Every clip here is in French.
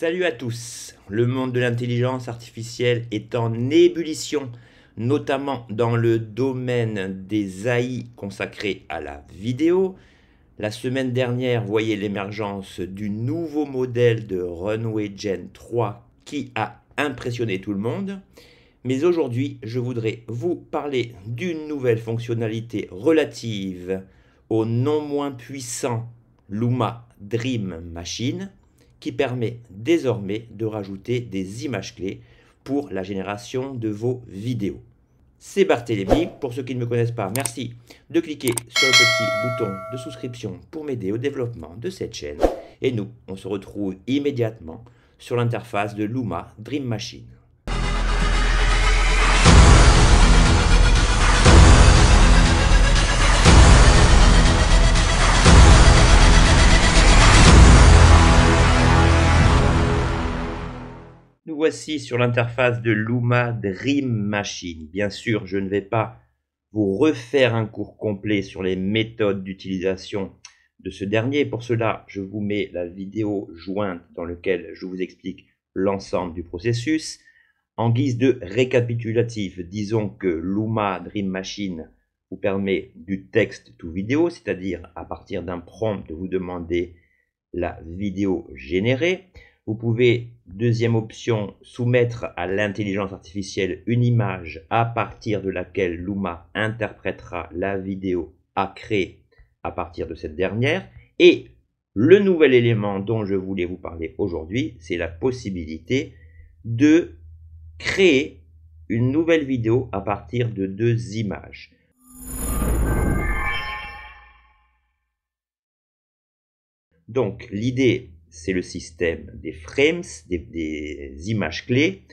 Salut à tous! Le monde de l'intelligence artificielle est en ébullition, notamment dans le domaine des AI consacrés à la vidéo. La semaine dernière, voyez l'émergence du nouveau modèle de Runway Gen 3 qui a impressionné tout le monde. Mais aujourd'hui, je voudrais vous parler d'une nouvelle fonctionnalité relative au non moins puissant Luma Dream Machine, qui permet désormais de rajouter des images clés pour la génération de vos vidéos. C'est Barthélémy. Pour ceux qui ne me connaissent pas, merci de cliquer sur le petit bouton de souscription pour m'aider au développement de cette chaîne. Et nous, on se retrouve immédiatement sur l'interface de Luma Dream Machine. Nous voici sur l'interface de Luma Dream Machine. Bien sûr, je ne vais pas vous refaire un cours complet sur les méthodes d'utilisation de ce dernier. Pour cela, je vous mets la vidéo jointe dans laquelle je vous explique l'ensemble du processus. En guise de récapitulatif, disons que Luma Dream Machine vous permet du texte to vidéo, c'est-à-dire à partir d'un prompt de vous demander la vidéo générée. Vous pouvez, deuxième option, soumettre à l'intelligence artificielle une image à partir de laquelle Luma interprétera la vidéo à créer à partir de cette dernière. Et le nouvel élément dont je voulais vous parler aujourd'hui, c'est la possibilité de créer une nouvelle vidéo à partir de deux images. Donc l'idée, c'est le système des frames, des images clés,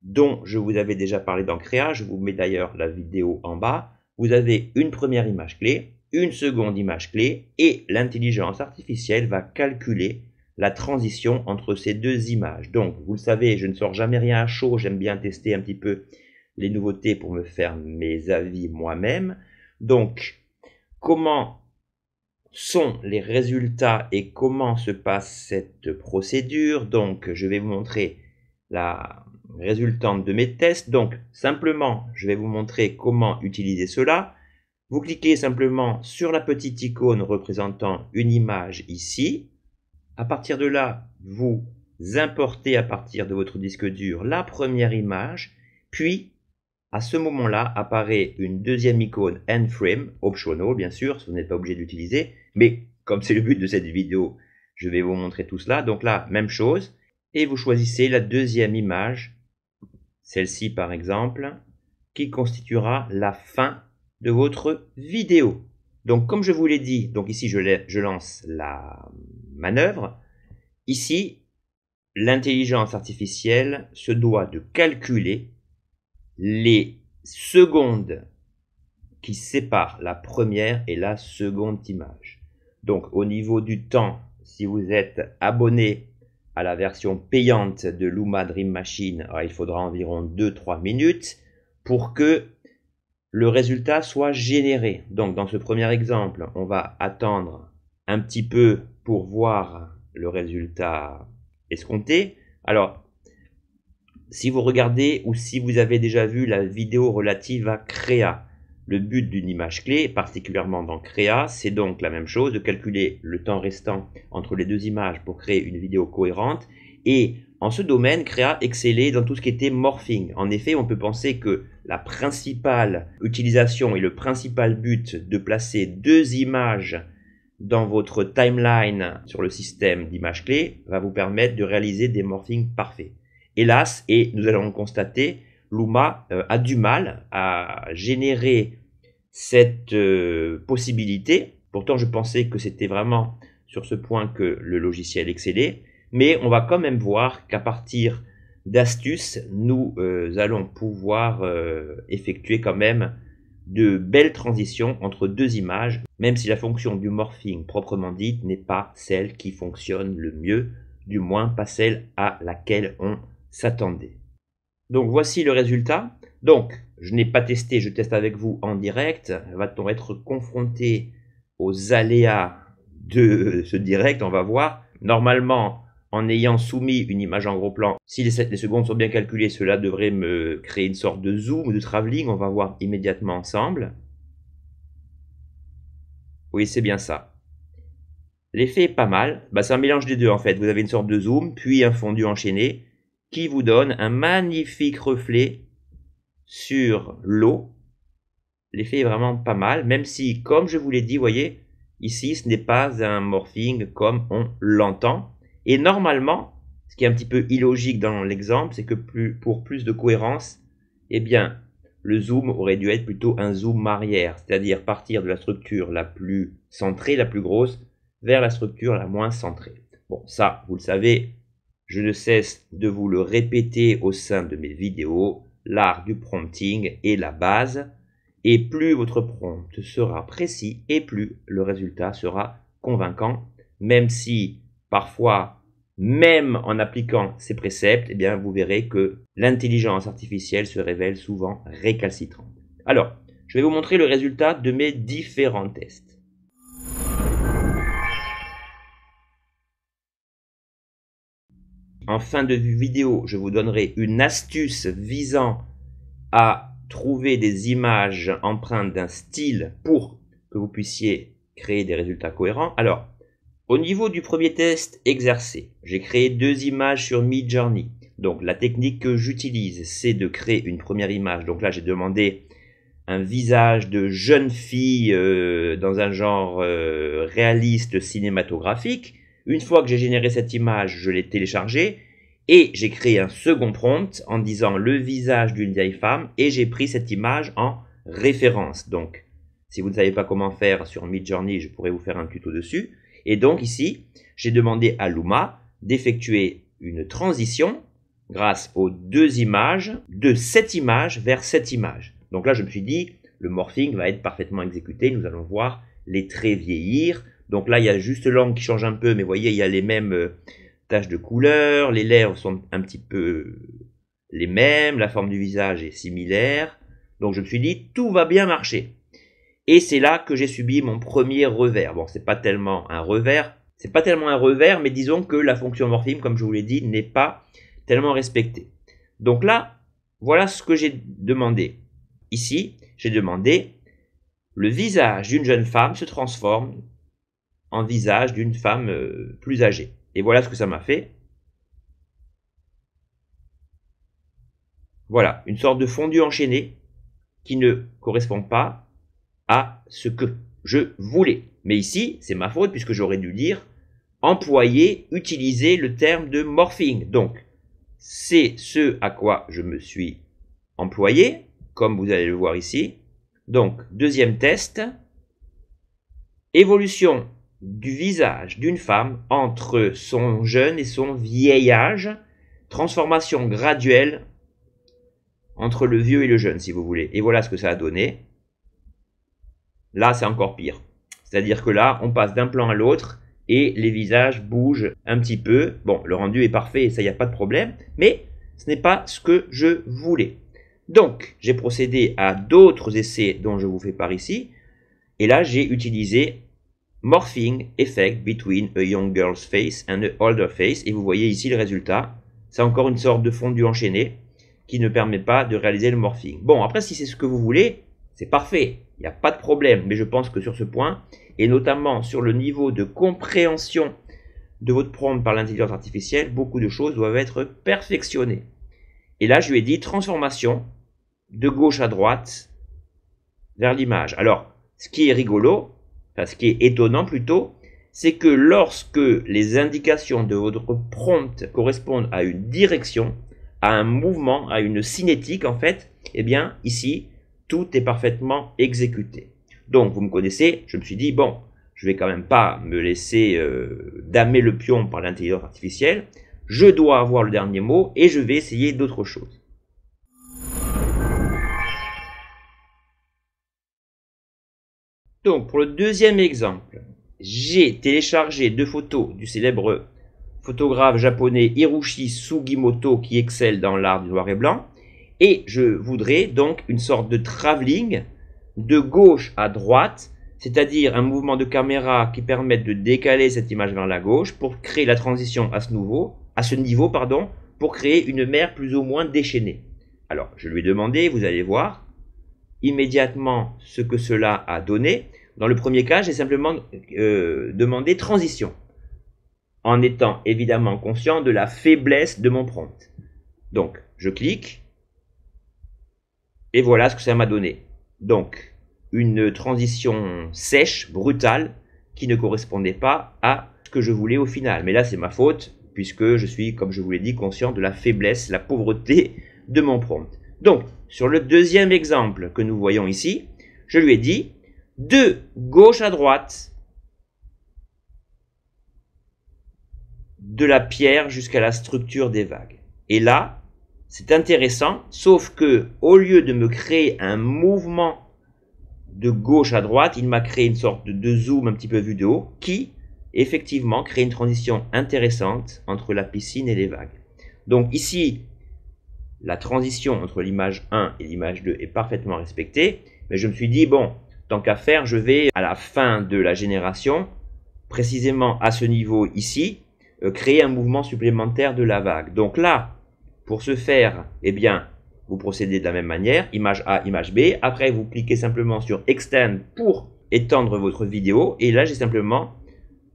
dont je vous avais déjà parlé dans Créa. Je vous mets d'ailleurs la vidéo en bas. Vous avez une première image clé, une seconde image clé, et l'intelligence artificielle va calculer la transition entre ces deux images. Donc, vous le savez, je ne sors jamais rien à chaud, j'aime bien tester un petit peu les nouveautés pour me faire mes avis moi-même. Donc, comment sont les résultats et comment se passe cette procédure? Donc, je vais vous montrer la résultante de mes tests. Donc, simplement, je vais vous montrer comment utiliser cela. Vous cliquez simplement sur la petite icône représentant une image ici. À partir de là, vous importez à partir de votre disque dur la première image, puis à ce moment-là, apparaît une deuxième icône End Frame, optional bien sûr, vous n'êtes pas obligé d'utiliser, mais comme c'est le but de cette vidéo, je vais vous montrer tout cela. Donc là, même chose, et vous choisissez la deuxième image, celle-ci par exemple, qui constituera la fin de votre vidéo. Donc comme je vous l'ai dit, donc ici je lance la manœuvre, ici, l'intelligence artificielle se doit de calculer les secondes qui séparent la première et la seconde image. Donc au niveau du temps, si vous êtes abonné à la version payante de Luma Dream Machine, il faudra environ 2-3 minutes pour que le résultat soit généré. Donc dans ce premier exemple, on va attendre un petit peu pour voir le résultat escompté. Alors, si vous regardez ou si vous avez déjà vu la vidéo relative à Créa, le but d'une image clé, particulièrement dans Créa, c'est donc la même chose, de calculer le temps restant entre les deux images pour créer une vidéo cohérente. Et en ce domaine, Créa excellait dans tout ce qui était morphing. En effet, on peut penser que la principale utilisation et le principal but de placer deux images dans votre timeline sur le système d'images clés va vous permettre de réaliser des morphings parfaits. Hélas, et nous allons le constater, Luma a du mal à générer cette possibilité. Pourtant, je pensais que c'était vraiment sur ce point que le logiciel excellait. Mais on va quand même voir qu'à partir d'astuces, nous allons pouvoir effectuer quand même de belles transitions entre deux images, même si la fonction du morphing proprement dite n'est pas celle qui fonctionne le mieux, du moins pas celle à laquelle on s'attendait. Donc voici le résultat. Donc je n'ai pas testé, je teste avec vous en direct. Va-t-on être confronté aux aléas de ce direct? On va voir. Normalement, en ayant soumis une image en gros plan, si les secondes sont bien calculées, cela devrait me créer une sorte de zoom ou de travelling. On va voir immédiatement ensemble. Oui, c'est bien ça. L'effet est pas mal. C'est un mélange des deux en fait. Vous avez une sorte de zoom, puis un fondu enchaîné qui vous donne un magnifique reflet sur l'eau. L'effet est vraiment pas mal, même si, comme je vous l'ai dit, vous voyez, ici, ce n'est pas un morphing comme on l'entend. Et normalement, ce qui est un petit peu illogique dans l'exemple, c'est que pour plus de cohérence, eh bien, le zoom aurait dû être plutôt un zoom arrière, c'est-à-dire partir de la structure la plus centrée, la plus grosse, vers la structure la moins centrée. Bon, ça, vous le savez, je ne cesse de vous le répéter au sein de mes vidéos, l'art du prompting est la base, et plus votre prompt sera précis, et plus le résultat sera convaincant, même si parfois, même en appliquant ces préceptes, eh bien, vous verrez que l'intelligence artificielle se révèle souvent récalcitrante. Alors, je vais vous montrer le résultat de mes différents tests. En fin de vidéo, je vous donnerai une astuce visant à trouver des images empreintes d'un style pour que vous puissiez créer des résultats cohérents. Alors, au niveau du premier test exercé, j'ai créé 2 images sur Midjourney. Donc, la technique que j'utilise, c'est de créer une première image. Donc là, j'ai demandé un visage de jeune fille dans un genre réaliste cinématographique. Une fois que j'ai généré cette image, je l'ai téléchargée et j'ai créé un second prompt en disant le visage d'une vieille femme et j'ai pris cette image en référence. Donc, si vous ne savez pas comment faire sur Midjourney, je pourrais vous faire un tuto dessus. Et donc ici, j'ai demandé à Luma d'effectuer une transition grâce aux 2 images, de cette image vers cette image. Donc là, je me suis dit, le morphing va être parfaitement exécuté. Nous allons voir les traits vieillir. Donc là, il y a juste l'angle qui change un peu, mais vous voyez, il y a les mêmes taches de couleur. Les lèvres sont un petit peu les mêmes. La forme du visage est similaire. Donc je me suis dit, tout va bien marcher. Et c'est là que j'ai subi mon premier revers. Bon, c'est pas tellement un revers, mais disons que la fonction morphing, comme je vous l'ai dit, n'est pas tellement respectée. Donc là, voilà ce que j'ai demandé. Ici, j'ai demandé le visage d'une jeune femme se transforme en visage d'une femme plus âgée. Et voilà ce que ça m'a fait. Voilà, une sorte de fondu enchaîné qui ne correspond pas à ce que je voulais. Mais ici, c'est ma faute puisque j'aurais dû dire employer, utiliser le terme de morphing. Donc, c'est ce à quoi je me suis employé, comme vous allez le voir ici. Donc, deuxième test, évolution du visage d'une femme entre son jeune et son vieil âge, transformation graduelle entre le vieux et le jeune, si vous voulez. Et voilà ce que ça a donné. Là, c'est encore pire. C'est-à-dire que là, on passe d'un plan à l'autre et les visages bougent un petit peu. Bon, le rendu est parfait, ça, il n'y a pas de problème. Mais ce n'est pas ce que je voulais. Donc, j'ai procédé à d'autres essais dont je vous fais part ici. Et là, j'ai utilisé Morphing Effect Between a Young Girl's Face and an Older Face. Et vous voyez ici le résultat. C'est encore une sorte de fondu enchaîné qui ne permet pas de réaliser le morphing. Bon, après, si c'est ce que vous voulez, c'est parfait. Il n'y a pas de problème. Mais je pense que sur ce point, et notamment sur le niveau de compréhension de votre prompt par l'intelligence artificielle, beaucoup de choses doivent être perfectionnées. Et là, je lui ai dit transformation de gauche à droite vers l'image. Alors, ce qui est rigolo, enfin ce qui est étonnant plutôt, c'est que lorsque les indications de votre prompt correspondent à une direction, à un mouvement, à une cinétique en fait, eh bien ici, tout est parfaitement exécuté. Donc, vous me connaissez, je me suis dit, bon, je vais quand même pas me laisser damer le pion par l'intelligence artificielle. Je dois avoir le dernier mot et je vais essayer d'autres choses. Donc, pour le deuxième exemple, j'ai téléchargé 2 photos du célèbre photographe japonais Hiroshi Sugimoto qui excelle dans l'art du noir et blanc. Et je voudrais donc une sorte de travelling de gauche à droite, c'est-à-dire un mouvement de caméra qui permette de décaler cette image vers la gauche pour créer la transition à ce niveau, pour créer une mer plus ou moins déchaînée. Alors, je lui ai demandé, vous allez voir immédiatement ce que cela a donné. Dans le premier cas, j'ai simplement demandé transition, en étant évidemment conscient de la faiblesse de mon prompt. Donc, je clique, et voilà ce que ça m'a donné. Donc, une transition sèche, brutale, qui ne correspondait pas à ce que je voulais au final. Mais là, c'est ma faute, puisque je suis, comme je vous l'ai dit, conscient de la faiblesse, la pauvreté de mon prompt. Donc, sur le deuxième exemple que nous voyons ici, je lui ai dit, de gauche à droite, de la pierre jusqu'à la structure des vagues. Et là, c'est intéressant, sauf que au lieu de me créer un mouvement de gauche à droite, il m'a créé une sorte de zoom un petit peu vu de haut, qui effectivement crée une transition intéressante entre la piscine et les vagues. Donc ici, la transition entre l'image 1 et l'image 2 est parfaitement respectée, mais je me suis dit, bon, tant qu'à faire, je vais à la fin de la génération, précisément à ce niveau ici, créer un mouvement supplémentaire de la vague. Donc là, pour ce faire, eh bien, vous procédez de la même manière, image A, image B. Après, vous cliquez simplement sur Extend pour étendre votre vidéo. Et là, j'ai simplement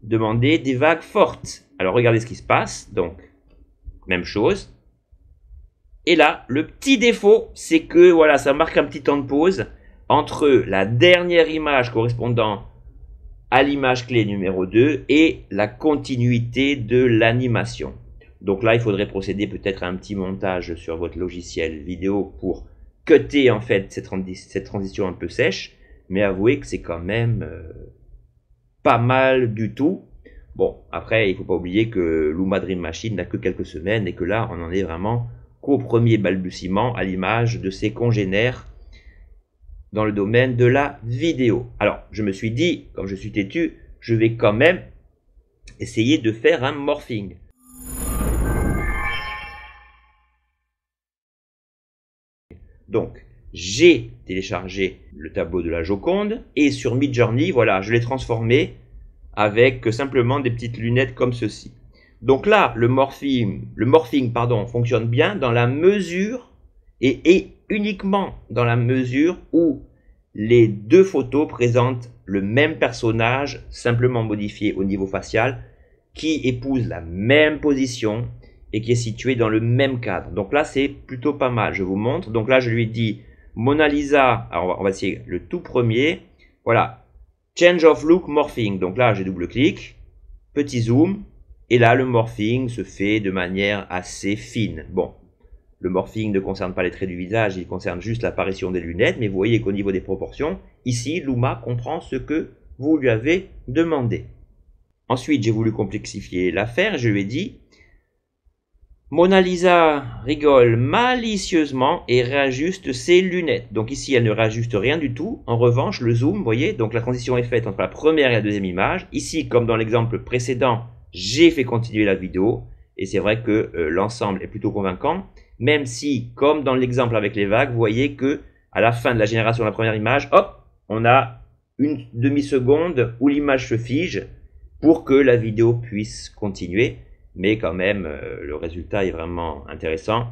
demandé des vagues fortes. Alors, regardez ce qui se passe. Donc, même chose. Et là, le petit défaut, c'est que, voilà, ça marque un petit temps de pause entre la dernière image correspondant à l'image clé numéro 2 et la continuité de l'animation. Donc là, il faudrait procéder peut-être à un petit montage sur votre logiciel vidéo pour cutter en fait cette transition un peu sèche, mais avouez que c'est quand même pas mal du tout. Bon, après, il ne faut pas oublier que Luma Dream Machine n'a que quelques semaines et que là, on en est vraiment qu'au premier balbutiement à l'image de ses congénères dans le domaine de la vidéo. Alors, je me suis dit, comme je suis têtu, je vais quand même essayer de faire un morphing. Donc, j'ai téléchargé le tableau de la Joconde et sur Midjourney, voilà, je l'ai transformé avec simplement des petites lunettes comme ceci. Donc là, le morphing fonctionne bien dans la mesure et uniquement dans la mesure où les deux photos présentent le même personnage, simplement modifié au niveau facial, qui épouse la même position et qui est situé dans le même cadre. Donc là, c'est plutôt pas mal. Je vous montre. Donc là, je lui ai dit Mona Lisa. Alors, on va essayer le tout premier. Voilà. Change of look morphing. Donc là, j'ai double-clic. Petit zoom. Et là, le morphing se fait de manière assez fine. Bon, le morphing ne concerne pas les traits du visage. Il concerne juste l'apparition des lunettes. Mais vous voyez qu'au niveau des proportions, ici, Luma comprend ce que vous lui avez demandé. Ensuite, j'ai voulu complexifier l'affaire. Je lui ai dit Mona Lisa rigole malicieusement et réajuste ses lunettes. Donc ici, elle ne réajuste rien du tout. En revanche, le zoom, vous voyez, donc la transition est faite entre la première et la deuxième image. Ici, comme dans l'exemple précédent, j'ai fait continuer la vidéo. Et c'est vrai que l'ensemble est plutôt convaincant. Même si, comme dans l'exemple avec les vagues, vous voyez que à la fin de la génération de la première image, hop, on a une demi-seconde où l'image se fige pour que la vidéo puisse continuer. Mais quand même, le résultat est vraiment intéressant.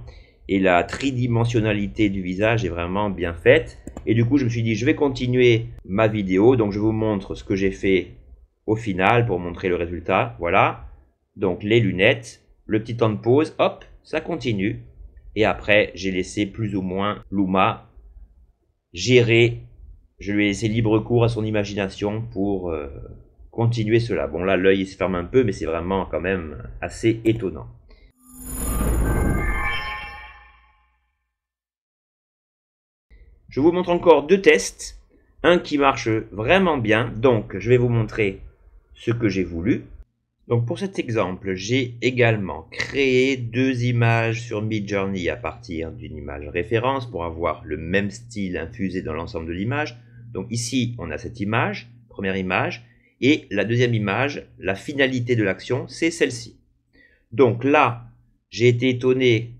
Et la tridimensionnalité du visage est vraiment bien faite. Et du coup, je me suis dit, je vais continuer ma vidéo. Donc, je vous montre ce que j'ai fait au final pour montrer le résultat. Voilà. Donc, les lunettes, le petit temps de pause, hop, ça continue. Et après, j'ai laissé plus ou moins Luma gérer. Je lui ai laissé libre cours à son imagination pour continuer cela. Bon là, l'œil se ferme un peu, mais c'est vraiment quand même assez étonnant. Je vous montre encore deux tests. Un qui marche vraiment bien. Donc, je vais vous montrer ce que j'ai voulu. Donc, pour cet exemple, j'ai également créé deux images sur Midjourney à partir d'une image référence pour avoir le même style infusé dans l'ensemble de l'image. Donc ici, on a cette image, première image. Et la deuxième image, la finalité de l'action, c'est celle-ci. Donc là, j'ai été étonné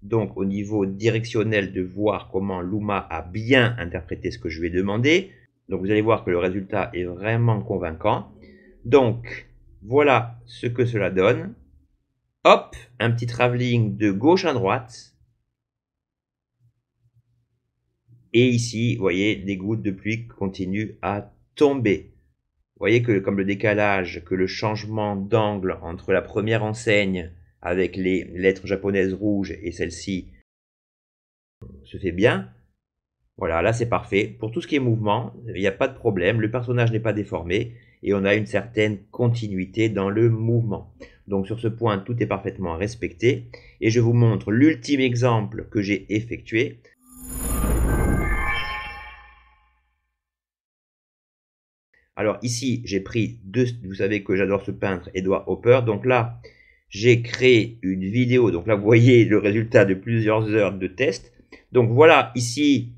donc au niveau directionnel de voir comment Luma a bien interprété ce que je lui ai demandé. Donc vous allez voir que le résultat est vraiment convaincant. Donc voilà ce que cela donne. Hop, un petit travelling de gauche à droite. Et ici, vous voyez, des gouttes de pluie continuent à tomber. Vous voyez que comme le décalage, que le changement d'angle entre la première enseigne avec les lettres japonaises rouges et celle-ci se fait bien. Voilà, là c'est parfait. Pour tout ce qui est mouvement, il n'y a pas de problème. Le personnage n'est pas déformé et on a une certaine continuité dans le mouvement. Donc sur ce point, tout est parfaitement respecté. Et je vous montre l'ultime exemple que j'ai effectué. Alors ici, j'ai pris deux, vous savez que j'adore ce peintre, Edward Hopper. Donc là, j'ai créé une vidéo. Donc là, vous voyez le résultat de plusieurs heures de test. Donc voilà, ici,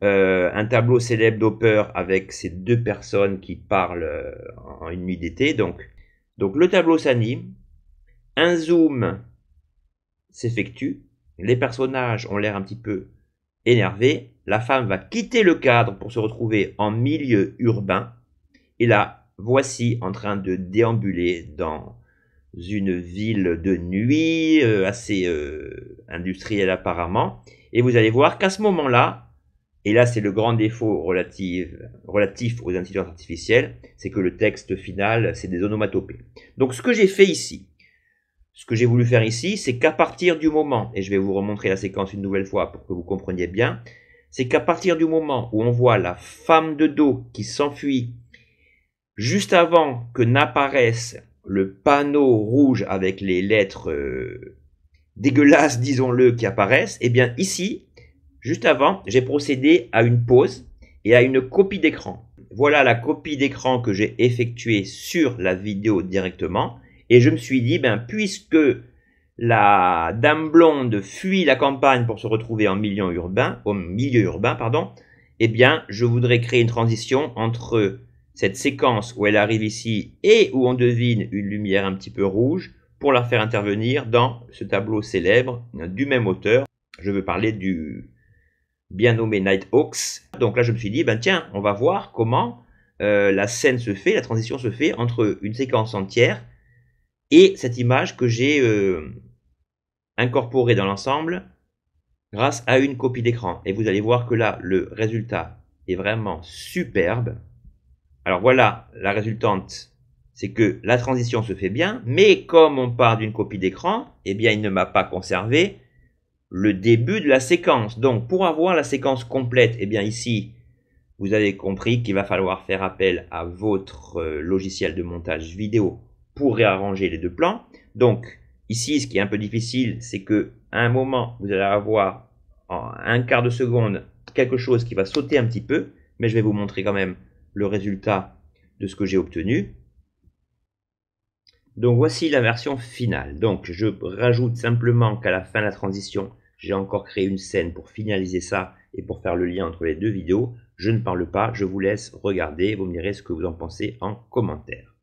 un tableau célèbre d'Hopper avec ces deux personnes qui parlent en une nuit d'été. Donc le tableau s'anime, un zoom s'effectue, les personnages ont l'air un petit peu énervés, la femme va quitter le cadre pour se retrouver en milieu urbain, et là, voici en train de déambuler dans une ville de nuit, assez industrielle apparemment, et vous allez voir qu'à ce moment-là, et là c'est le grand défaut relatif aux intelligences artificielles, c'est que le texte final, c'est des onomatopées. Donc ce que j'ai fait ici, ce que j'ai voulu faire ici, c'est qu'à partir du moment, et je vais vous remontrer la séquence une nouvelle fois pour que vous compreniez bien, c'est qu'à partir du moment où on voit la femme de dos qui s'enfuit juste avant que n'apparaisse le panneau rouge avec les lettres dégueulasses, disons-le, qui apparaissent, et bien ici, juste avant, j'ai procédé à une pause et à une copie d'écran. Voilà la copie d'écran que j'ai effectuée sur la vidéo directement. Et je me suis dit, ben, puisque la dame blonde fuit la campagne pour se retrouver en milieu urbain, pardon, eh bien, je voudrais créer une transition entre cette séquence où elle arrive ici et où on devine une lumière un petit peu rouge pour la faire intervenir dans ce tableau célèbre du même auteur. Je veux parler du bien nommé Nighthawks. Donc là, je me suis dit, ben tiens, on va voir comment la scène se fait, la transition se fait entre une séquence entière et cette image que j'ai incorporée dans l'ensemble grâce à une copie d'écran. Et vous allez voir que là, le résultat est vraiment superbe. Alors voilà, la résultante, c'est que la transition se fait bien, mais comme on part d'une copie d'écran, eh bien, il ne m'a pas conservé le début de la séquence. Donc, pour avoir la séquence complète, eh bien, ici, vous avez compris qu'il va falloir faire appel à votre logiciel de montage vidéo pour réarranger les deux plans. Donc, ici, ce qui est un peu difficile, c'est que à un moment, vous allez avoir en un quart de seconde quelque chose qui va sauter un petit peu, mais je vais vous montrer quand même le résultat de ce que j'ai obtenu. Donc voici la version finale. Donc je rajoute simplement qu'à la fin de la transition, j'ai encore créé une scène pour finaliser ça et pour faire le lien entre les deux vidéos. Je ne parle pas, je vous laisse regarder, vous me direz ce que vous en pensez en commentaire.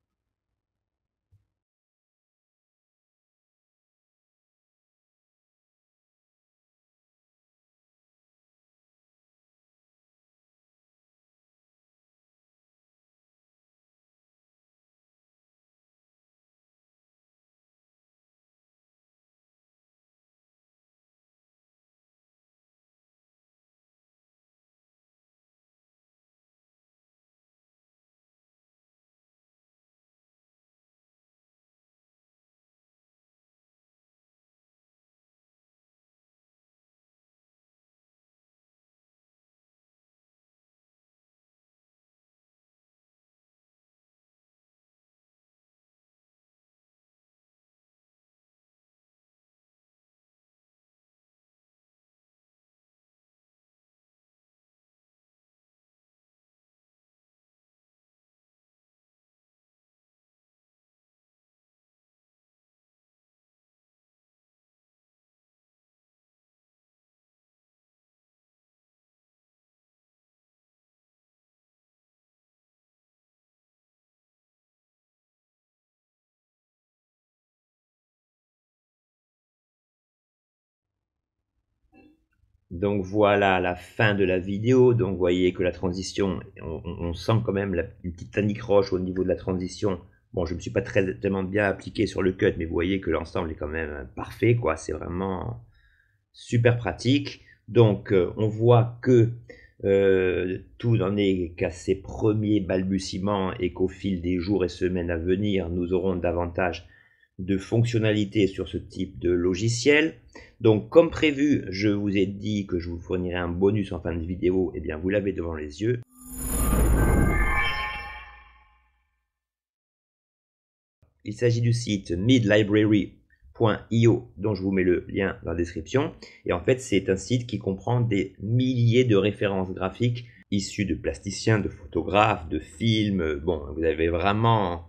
Donc voilà la fin de la vidéo. Donc vous voyez que la transition, on sent quand même une petite anicroche au niveau de la transition. Bon, je ne me suis pas tellement bien appliqué sur le cut, mais vous voyez que l'ensemble est quand même parfait, quoi. C'est vraiment super pratique. Donc on voit que tout n'en est qu'à ses premiers balbutiements et qu'au fil des jours et semaines à venir, nous aurons davantage de fonctionnalités sur ce type de logiciel. Donc comme prévu, je vous ai dit que je vous fournirai un bonus en fin de vidéo, et bien vous l'avez devant les yeux. Il s'agit du site midlibrary.io dont je vous mets le lien dans la description. Et en fait, c'est un site qui comprend des milliers de références graphiques issues de plasticiens, de photographes, de films. Bon, vous avez vraiment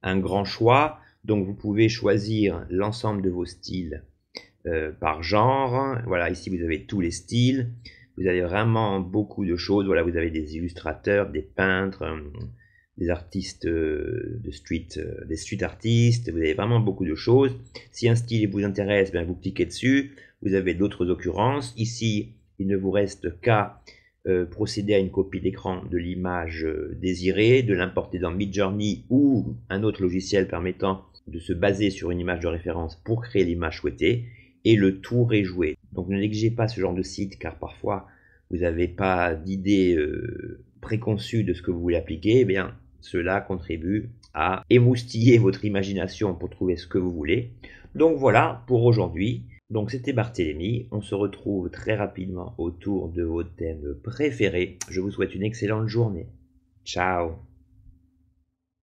un grand choix. Donc vous pouvez choisir l'ensemble de vos styles par genre. Voilà, ici vous avez tous les styles. Vous avez vraiment beaucoup de choses. Voilà, vous avez des illustrateurs, des peintres, des artistes des street artistes. Vous avez vraiment beaucoup de choses. Si un style vous intéresse, bien vous cliquez dessus. Vous avez d'autres occurrences. Ici, il ne vous reste qu'à procéder à une copie d'écran de l'image désirée, de l'importer dans Midjourney ou un autre logiciel permettant de se baser sur une image de référence pour créer l'image souhaitée, et le tour est joué. Donc ne négligez pas ce genre de site, car parfois vous n'avez pas d'idée préconçue de ce que vous voulez appliquer. Eh bien, cela contribue à émoustiller votre imagination pour trouver ce que vous voulez. Donc voilà pour aujourd'hui. Donc c'était Barthélémy, on se retrouve très rapidement autour de vos thèmes préférés. Je vous souhaite une excellente journée. Ciao.